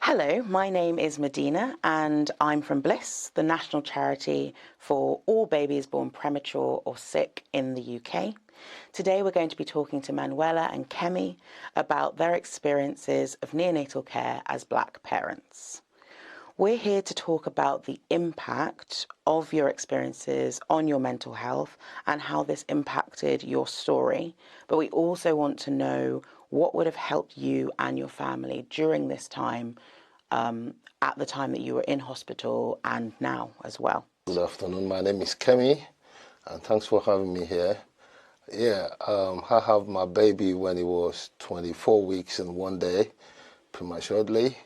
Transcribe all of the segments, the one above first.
Hello, my name is Medina and I'm from Bliss, the national charity for all babies born premature or sick in the UK. Today we're going to be talking to Manuela and Kemi about their experiences of neonatal care as Black parents. We're here to talk about the impact of your experiences on your mental health and how this impacted your story. But we also want to know what would have helped you and your family during this time, at the time that you were in hospital and now as well. Good afternoon. My name is Kemi, and thanks for having me here. I have my baby when he was 24 weeks and 1 day, prematurely,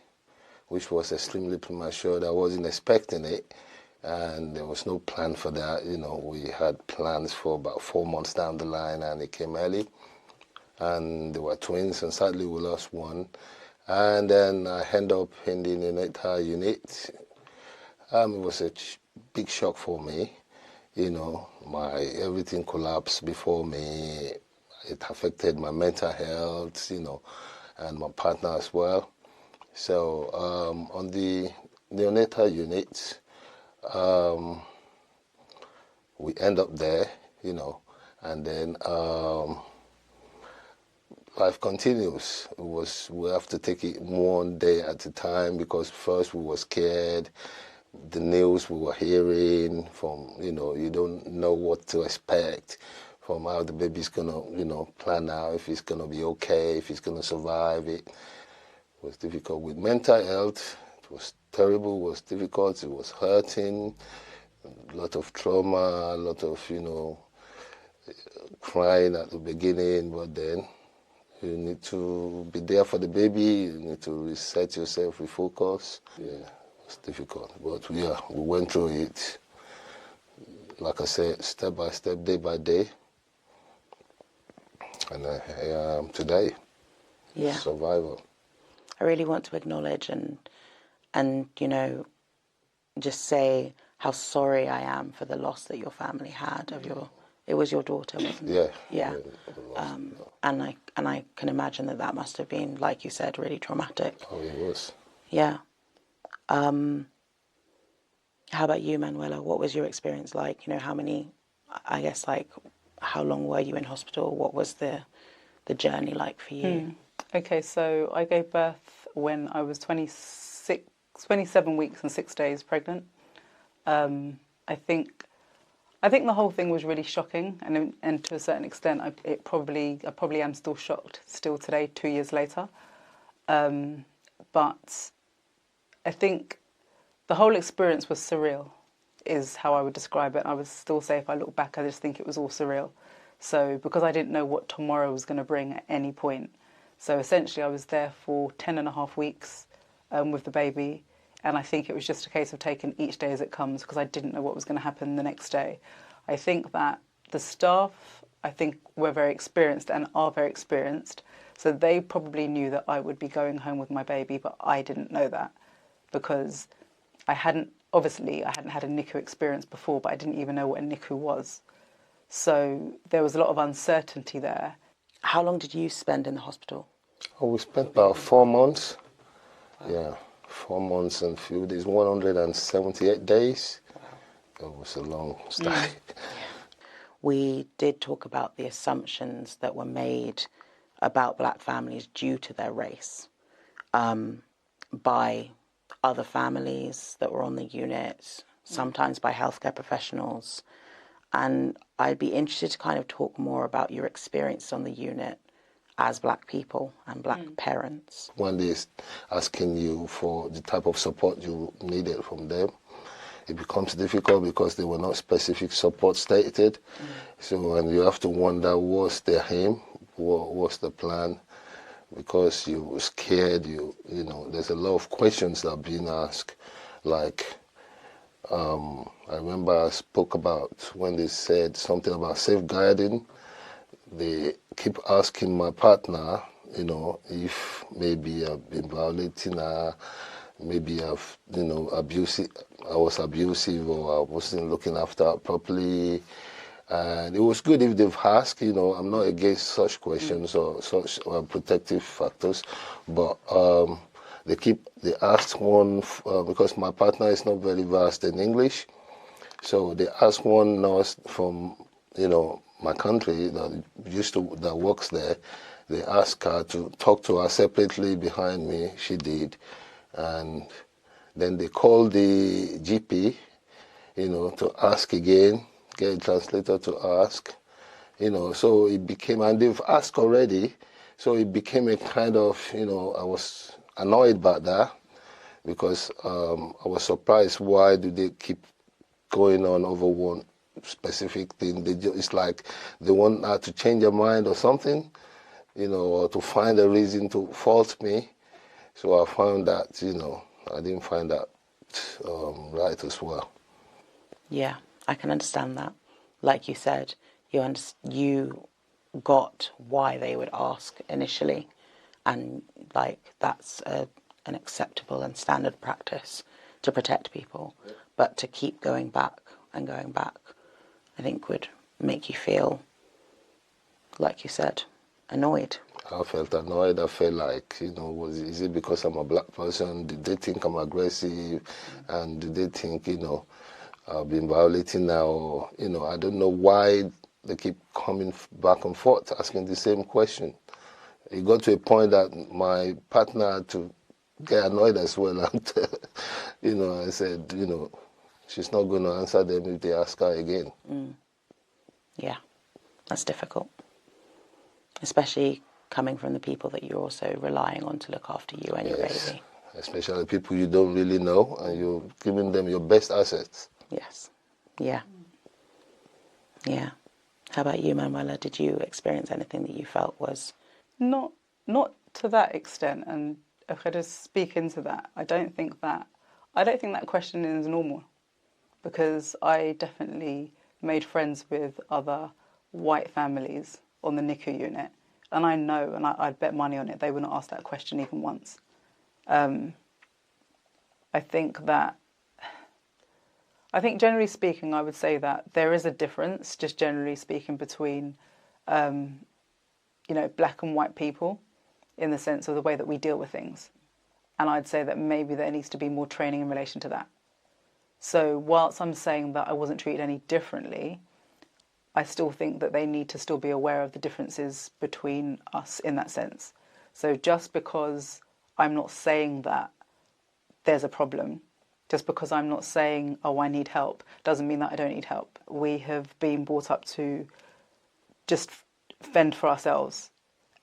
which was extremely premature. I wasn't expecting it, and there was no plan for that. We had plans for about 4 months down the line, and it came early. And they were twins, and sadly we lost one. And then I ended up in the neonatal unit. It was a big shock for me. Everything collapsed before me. It affected my mental health, and my partner as well. So on the neonatal unit, we end up there, and then life continues. We have to take it 1 day at a time, because first we were scared. The news we were hearing from, you don't know what to expect from how the baby's gonna, plan out, if it's gonna be okay, if it's gonna survive it. It was difficult with mental health. It was terrible, it was difficult, it was hurting, a lot of trauma, a lot of, crying at the beginning, but then you need to be there for the baby, you need to reset yourself, refocus. Yeah, it was difficult, but we went through it, like I said, step by step, day by day. And I am today, survivor. I really want to acknowledge and just say how sorry I am for the loss that your family had of it was your daughter, wasn't it? Yeah. And I can imagine that must have been, like you said, really traumatic. Oh, it was. Yeah. How about you, Manuela? What was your experience like? How long were you in hospital? What was the journey like for you? Okay, so I gave birth when I was 27 weeks and 6 days pregnant. I think the whole thing was really shocking, and to a certain extent, I probably am still shocked still today, 2 years later. But I think the whole experience was surreal, is how I would describe it. I would still say, if I look back, I just think it was all surreal. So because I didn't know what tomorrow was going to bring at any point. So essentially I was there for 10.5 weeks with the baby. And I think it was just a case of taking each day as it comes, because I didn't know what was going to happen the next day. I think that the staff, were very experienced and are very experienced. So they probably knew that I would be going home with my baby, but I didn't know that, because I hadn't had a NICU experience before, but I didn't even know what a NICU was. So there was a lot of uncertainty there. How long did you spend in the hospital? Oh, we spent about 4 months. Wow. Yeah, 4 months and a few days, 178 days. Wow. It was a long stay. We did talk about the assumptions that were made about Black families due to their race by other families that were on the unit, sometimes by healthcare professionals. And I'd be interested to kind of talk more about your experience on the unit as Black people and Black parents. When they're asking you for the type of support you needed from them, it becomes difficult because there were not specific support stated. So, and you have to wonder, what's their aim? What's the plan? Because you were scared, there's a lot of questions that are being asked. Like, I remember I spoke about when they said something about safeguarding. They keep asking my partner, if maybe I've been violating her, maybe I was abusive, or I wasn't looking after her properly. And it was good if they've asked, I'm not against such questions or such protective factors, but They asked one, because my partner is not very versed in English, so they asked one nurse from, my country that works there. They asked her to talk to her separately behind me. She did. And then they called the GP, to ask again, get a translator to ask, so it became, and they've asked already, so it became a kind of, I was annoyed about that because I was surprised why do they keep going on over one specific thing. It's like they want her to change her mind or something, or to find a reason to fault me. So I found that, I didn't find that right as well. Yeah, I can understand that. Like you said, you got why they would ask initially, and like that's an acceptable and standard practice to protect people. Yeah. But to keep going back and going back, I think would make you feel, like you said, annoyed. I felt annoyed. I felt like, is it because I'm a black person? Did they think I'm aggressive? And do they think, I've been violating now? I don't know why they keep coming back and forth, asking the same question. It got to a point that my partner had to get annoyed as well. And, I said, she's not going to answer them if they ask her again. Yeah, that's difficult. Especially coming from the people that you're also relying on to look after you and your baby. Especially people you don't really know, and you're giving them your best assets. Yes. Yeah. Yeah. How about you, Manuela? Did you experience anything that you felt was... Not to that extent, and if I just speak into that, I don't think that question is normal, because I definitely made friends with other white families on the NICU unit, and I know, and I'd bet money on it, they wouldn't ask that question even once. I think generally speaking, I would say that there is a difference, just generally speaking, between, black and white people in the sense of the way that we deal with things. And I'd say that maybe there needs to be more training in relation to that. So whilst I'm saying that I wasn't treated any differently, I still think that they need to still be aware of the differences between us in that sense. So just because I'm not saying that there's a problem, just because I'm not saying, oh, I need help, doesn't mean that I don't need help. We have been brought up to just fend for ourselves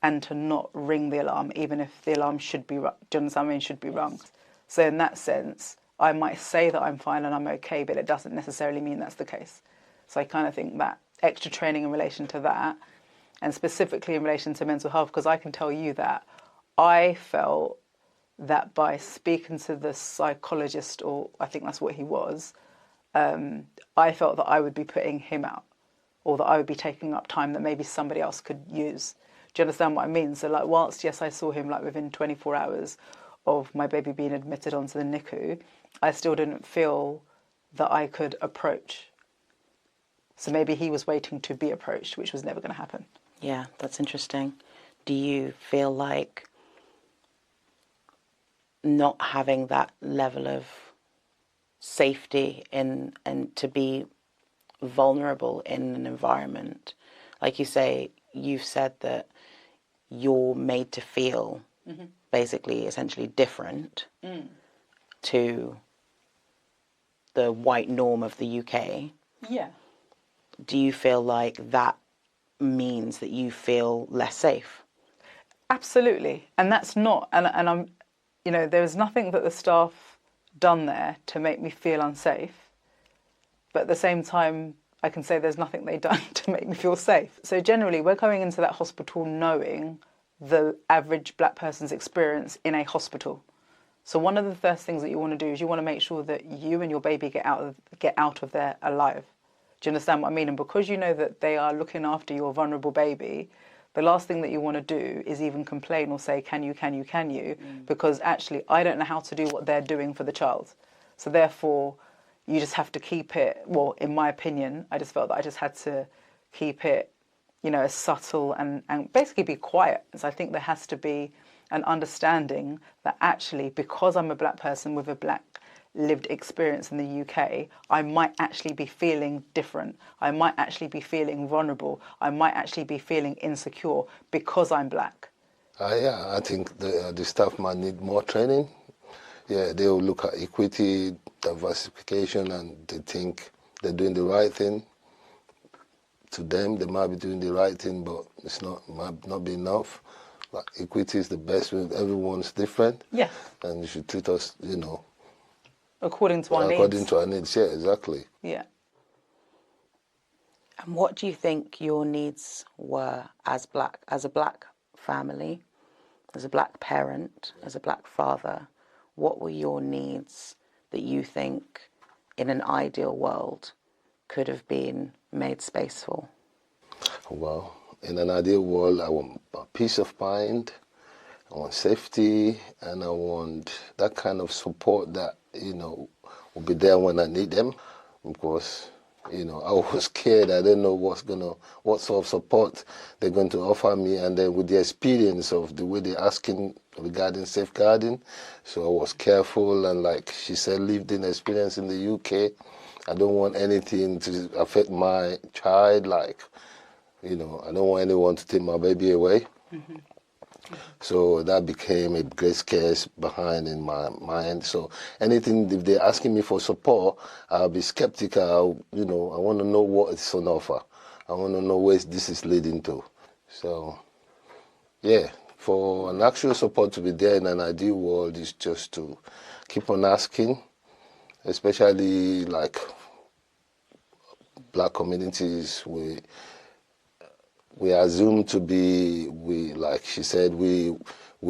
and to not ring the alarm, even if the alarm should be rung. Do you understand what I mean? Should be rung. So in that sense, I might say that I'm fine and I'm okay, but it doesn't necessarily mean that's the case. So I kind of think that extra training in relation to that, and specifically in relation to mental health, because I can tell you that I felt that by speaking to the psychologist, or I think that's what he was, I felt that I would be putting him out, or that I would be taking up time that maybe somebody else could use. Do you understand what I mean? So like, whilst, yes, I saw him like within 24 hours of my baby being admitted onto the NICU, I still didn't feel that I could approach. So maybe he was waiting to be approached, which was never going to happen. Yeah, that's interesting. Do you feel like not having that level of safety and to be vulnerable in an environment, like you say, you've said that you're made to feel basically essentially different to the white norm of the UK. Yeah. Do you feel like that means that you feel less safe? Absolutely. And that's not, and I'm, there's nothing that the staff done there to make me feel unsafe. But at the same time, I can say there's nothing they done to make me feel safe. So generally, we're going into that hospital knowing the average black person's experience in a hospital. So one of the first things that you want to do is you want to make sure that you and your baby get out of there alive. Do you understand what I mean? And because you know that they are looking after your vulnerable baby, the last thing that you want to do is even complain or say, can you? Because actually, I don't know how to do what they're doing for the child. So therefore, you just have to keep it, well, in my opinion, I just felt that I just had to keep it, as subtle and basically be quiet. So I think there has to be and understanding that actually, because I'm a black person with a black lived experience in the UK, I might actually be feeling different. I might actually be feeling vulnerable. I might actually be feeling insecure because I'm black. Yeah, I think the staff might need more training. Yeah, they will look at equity, diversification, and they think they're doing the right thing. To them, they might be doing the right thing, but might not be enough. Like, equity is the best. Everyone's different. Yeah. And you should treat us, According to our needs. according to our needs. Yeah, exactly. Yeah. And what do you think your needs were as a black family, as a black parent, as a black father? What were your needs that you think in an ideal world could have been made space for? Well, in an ideal world, I want peace of mind, I want safety, and I want that kind of support that, will be there when I need them. Because, I was scared. I didn't know what sort of support they're going to offer me. And then with the experience of the way they're asking regarding safeguarding, so I was careful. And like she said, lived in experience in the UK. I don't want anything to affect my child. Like, I don't want anyone to take my baby away. Mm-hmm. So that became a great scarce behind in my mind. So anything, if they're asking me for support, I'll be skeptical. I want to know what is on offer. I want to know where this is leading to. So, yeah, for an actual support to be there in an ideal world is just to keep on asking, especially like black communities. We assume to be, like she said, we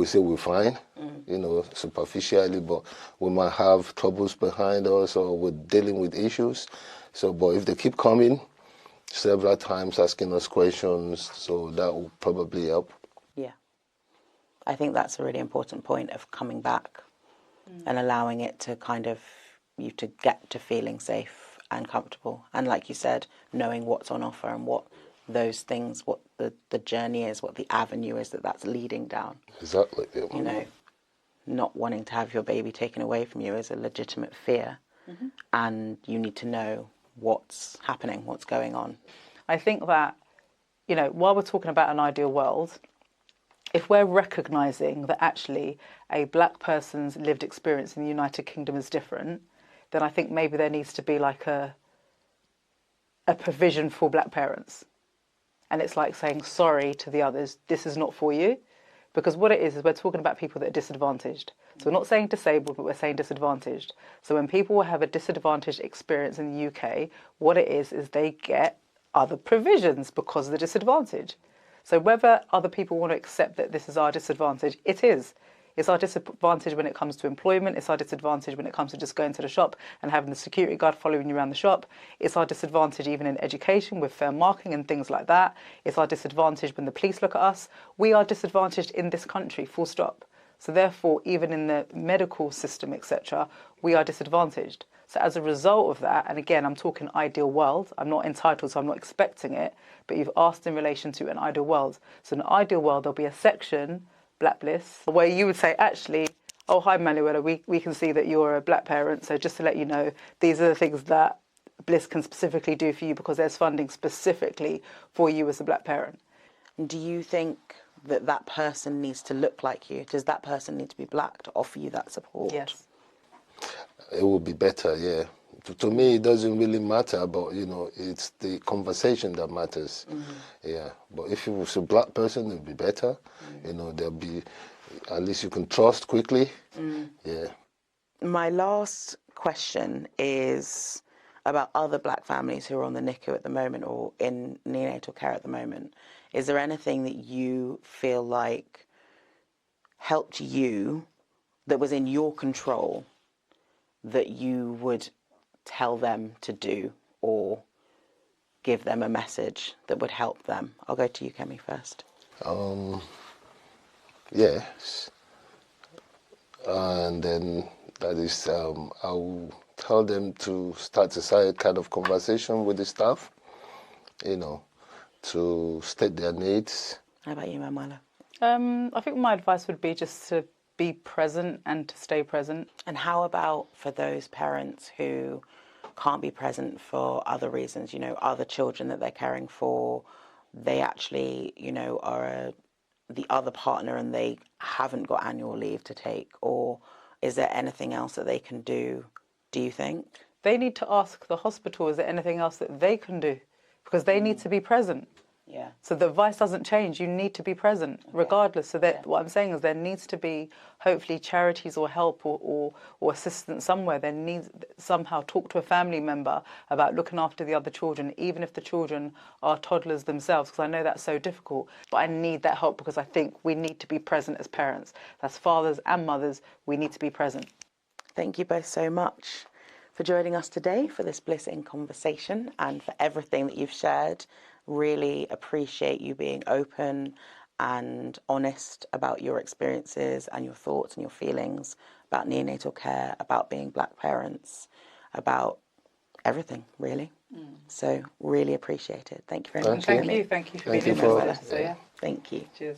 say we're fine, superficially, but we might have troubles behind us or we're dealing with issues. So, but if they keep coming several times asking us questions, so that will probably help. Yeah. I think that's a really important point of coming back and allowing it to kind of, you to get to feeling safe and comfortable. And like you said, knowing what's on offer and what those things, what the journey is, what the avenue is that's leading down. Exactly. Yeah. Not wanting to have your baby taken away from you is a legitimate fear. Mm-hmm. And you need to know what's happening, what's going on. I think that, while we're talking about an ideal world, if we're recognising that actually a black person's lived experience in the United Kingdom is different, then I think maybe there needs to be like a provision for black parents. And it's like saying sorry to the others, this is not for you. Because what it is we're talking about people that are disadvantaged. So we're not saying disabled, but we're saying disadvantaged. So when people have a disadvantaged experience in the UK, what it is they get other provisions because of the disadvantage. So whether other people want to accept that this is our disadvantage, it is. It's our disadvantage when it comes to employment. It's our disadvantage when it comes to just going to the shop and having the security guard following you around the shop. It's our disadvantage even in education with fair marking and things like that. It's our disadvantage when the police look at us. We are disadvantaged in this country, full stop. So therefore, even in the medical system, etc., we are disadvantaged. So as a result of that, and again, I'm talking ideal world. I'm not entitled, so I'm not expecting it. But you've asked in relation to an ideal world. So in an ideal world, there'll be a section, Black Bliss, where you would say, actually, oh, hi, Manuela, we can see that you're a black parent. So just to let you know, these are the things that Bliss can specifically do for you because there's funding specifically for you as a black parent. Do you think that person needs to look like you? Does that person need to be black to offer you that support? Yes. It would be better, yeah. To me, it doesn't really matter, but, it's the conversation that matters. Mm-hmm. Yeah. But if it was a black person, it would be better. Mm-hmm. There'll be, at least you can trust quickly. Mm-hmm. Yeah. My last question is about other black families who are on the NICU at the moment or in neonatal care at the moment. Is there anything that you feel like helped you, that was in your control, that you would tell them to do or give them a message that would help them? I'll go to you, Kemi, first. Yes. And then that is, I'll tell them to start a kind of conversation with the staff, to state their needs. How about you, Manuela? I think my advice would be just to be present and to stay present. And how about for those parents who can't be present for other reasons, other children that they're caring for, they actually, are the other partner and they haven't got annual leave to take? Or is there anything else that they can do you think? They need to ask the hospital, is there anything else that they can do? Because they need to be present. Yeah. So the advice doesn't change. You need to be present regardless. So that what I'm saying is there needs to be hopefully charities or help or assistance somewhere. There needs somehow talk to a family member about looking after the other children, even if the children are toddlers themselves, because I know that's so difficult. But I need that help because I think we need to be present as parents. That's fathers and mothers. We need to be present. Thank you both so much for joining us today for this Bliss in Conversation and for everything that you've shared. Really appreciate you being open and honest about your experiences and your thoughts and your feelings about neonatal care, about being Black parents, about everything, really. So really appreciate it. Thank you very much. Thank you for being you in for- there. So yeah, Thank you. cheers.